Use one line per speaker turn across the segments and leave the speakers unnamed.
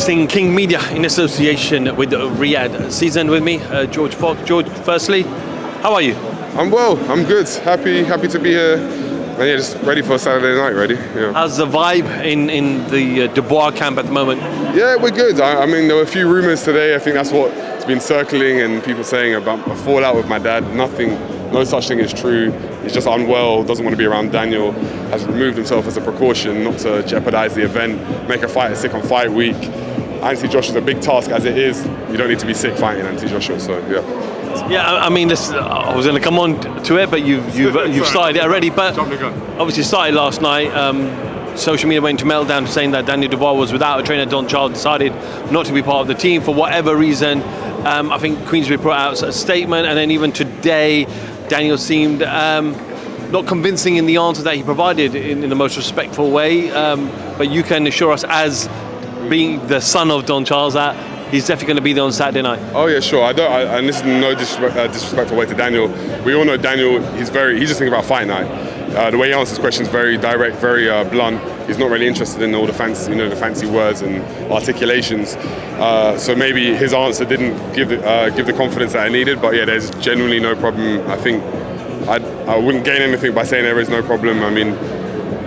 Boxing King Media in association with Riyadh. Seasoned with me, George Fox. George, firstly, how are you?
I'm well, I'm good. Happy to be here. And yeah, just ready for Saturday night, ready. Yeah.
How's the vibe in the Dubois camp at the moment?
Yeah, we're good. I mean, there were a few rumours today. I think that's what's been circling and people saying about a fallout with my dad. No such thing is true. He's just unwell, doesn't want to be around Daniel, has removed himself as a precaution not to jeopardise the event, make a fighter sick on fight week. Anthony Joshua's a big task as it is. You don't need to be sick fighting Anthony Joshua, so yeah.
Yeah, I mean, I was going to come on to it, but you've started it already. But obviously started last night. Social media went into meltdown saying that Daniel Dubois was without a trainer. Don Charles decided not to be part of the team for whatever reason. I think Queensbury put out a statement, and then even today, Daniel seemed not convincing in the answer that he provided in the most respectful way. But you can assure us, as being the son of Don Charles, that he's definitely going to be there on Saturday night.
Oh yeah, sure. And this is no disrespectful way to Daniel. We all know Daniel. He's just thinking about fight night. The way he answers questions, very direct, very blunt. He's not really interested in all the fancy words and articulations. So maybe his answer didn't give the confidence that I needed. But yeah, there's genuinely no problem. I think I wouldn't gain anything by saying there is no problem. I mean,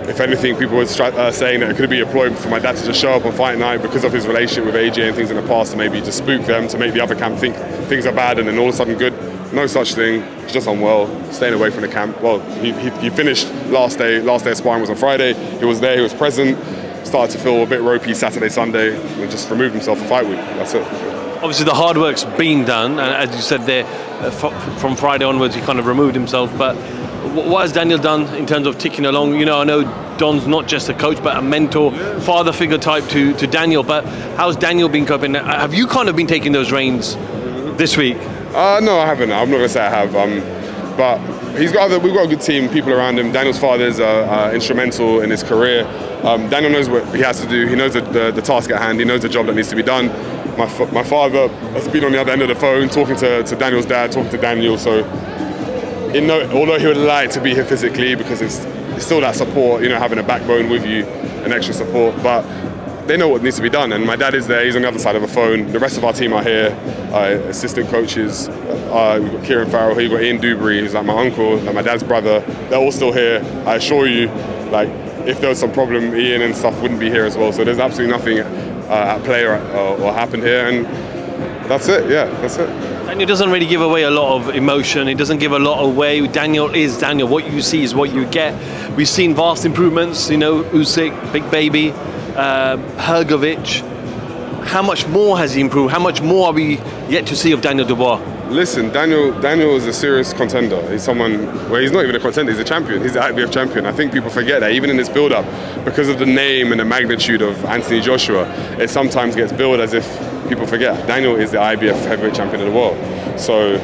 if anything, people were saying that it could be a ploy for my dad to just show up on fight night because of his relationship with AJ and things in the past, and maybe just spook them to make the other camp think things are bad and then all of a sudden good. No such thing. He's just unwell, staying away from the camp. Well, he finished last day of sparring was on Friday. He was there, he was present. Started to feel a bit ropey Saturday, Sunday, and just removed himself for fight week. That's it.
Obviously, the hard work's been done, and as you said there, from Friday onwards, he kind of removed himself. But what has Daniel done in terms of ticking along? You know, I know Don's not just a coach, but a mentor, father figure type to Daniel. But how's Daniel been coping? Have you kind of been taking those reins this week?
No, I haven't. I'm not going to say I have. But we've got a good team, people around him. Daniel's father's instrumental in his career. Daniel knows what he has to do. He knows the task at hand. He knows the job that needs to be done. My father has been on the other end of the phone talking to Daniel's dad, talking to Daniel. So, although he would like to be here physically, because it's still that support, having a backbone with you, an extra support. But they know what needs to be done, and my dad is there. He's on the other side of the phone. The rest of our team are here, assistant coaches. We've got Kieran Farrell here, we've got Ian Dubois, who's like my uncle, like my dad's brother. They're all still here. I assure you, like, if there was some problem, Ian and stuff wouldn't be here as well. So there's absolutely nothing at play or happened here, and that's it. Yeah, that's it.
Daniel doesn't really give away a lot of emotion. He doesn't give a lot away. Daniel is Daniel. What you see is what you get. We've seen vast improvements. Usyk, Big Baby, Hrgovic. How much more has he improved? How much more are we yet to see of Daniel Dubois?
Listen, Daniel is a serious contender. He's someone where he's not even a contender, he's a champion. He's the IBF champion. I think people forget that, even in this build-up, because of the name and the magnitude of Anthony Joshua, it sometimes gets billed as if people forget. Daniel is the IBF heavyweight champion of the world. So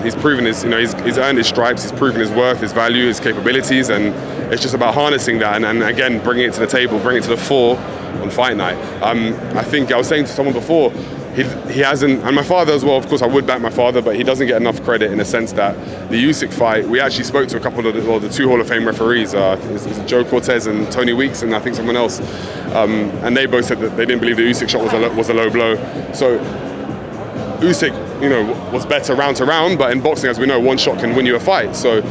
he's proven he's earned his stripes, he's proven his worth, his value, his capabilities, and it's just about harnessing that and again, bringing it to the table, bringing it to the fore on fight night. I think I was saying to someone before, he hasn't, and my father as well, of course I would back my father, but he doesn't get enough credit in the sense that the Usyk fight, we actually spoke to a couple of the two Hall of Fame referees, Joe Cortez and Tony Weeks, and I think someone else, and they both said that they didn't believe the Usyk shot was a low blow. So Usyk, was better round to round, but in boxing, as we know, one shot can win you a fight. So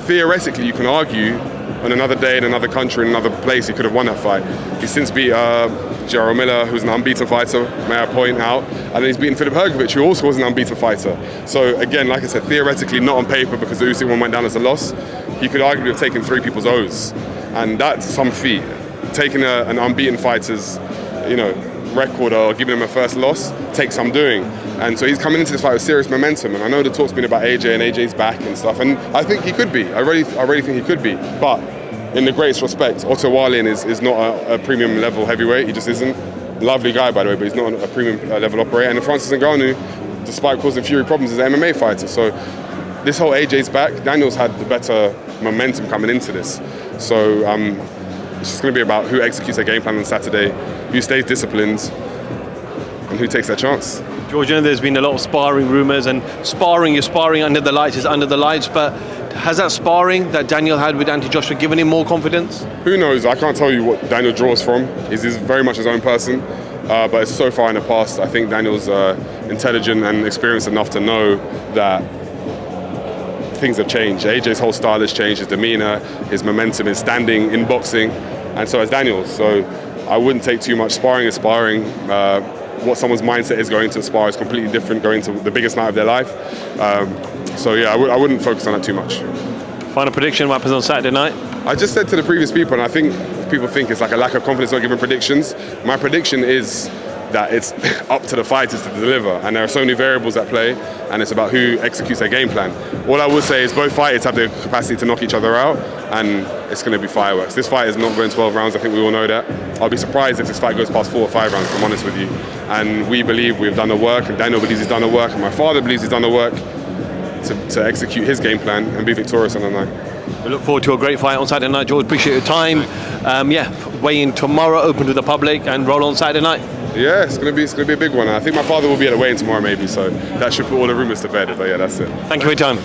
theoretically, you can argue on another day, in another country, in another place, he could have won that fight. He's since beat Jarrell Miller, who's an unbeaten fighter, may I point out, and then he's beaten Filip Hrgovic, who also was an unbeaten fighter. So again, like I said, theoretically, not on paper, because the Usyk one went down as a loss, he could arguably have taken 3 people's O's, and that's some feat. Taking an unbeaten fighter's, record or giving him a first loss takes some doing. And so he's coming into this fight with serious momentum, and I know the talk's been about AJ and AJ's back and stuff, and I think he could be. I really think he could be. But in the greatest respect, Otto Wallin is not a premium level heavyweight. He just isn't. Lovely guy, by the way, but he's not a premium level operator. And Francis Ngannou, despite causing Fury problems, is an MMA fighter. So this whole AJ's back, Daniel's had the better momentum coming into this. So it's just going to be about who executes their game plan on Saturday, who stays disciplined, and who takes their chance.
George, there's been a lot of sparring rumours, and you're sparring under the lights is under the lights, but has that sparring that Daniel had with Anthony Joshua given him more confidence?
Who knows? I can't tell you what Daniel draws from. He's very much his own person. but it's so far in the past. I think Daniel's intelligent and experienced enough to know that things have changed. AJ's whole style has changed, his demeanour, his momentum, his standing in boxing, and so has Daniel's. So I wouldn't take too much. Sparring is sparring. What someone's mindset is going to spar is completely different going to the biggest night of their life. So yeah, I wouldn't focus on that too much.
Final prediction, what happens on Saturday night?
I just said to the previous people, and I think people think it's like a lack of confidence not giving predictions. My prediction is that it's up to the fighters to deliver, and there are so many variables at play, and it's about who executes their game plan. All I would say is both fighters have the capacity to knock each other out, and it's going to be fireworks. This fight is not going 12 rounds, I think we all know that. I'll be surprised if this fight goes past 4 or 5 rounds, if I'm honest with you. And we believe we've done the work, and Daniel believes he's done the work, and my father believes he's done the work to execute his game plan and be victorious on the night.
We look forward to a great fight on Saturday night, George. Appreciate your time. Weigh in tomorrow, open to the public, and roll on Saturday night.
Yeah, it's gonna be a big one. I think my father will be at the weigh-in tomorrow, maybe. So that should put all the rumours to bed. But yeah, that's it.
Thank you for your time.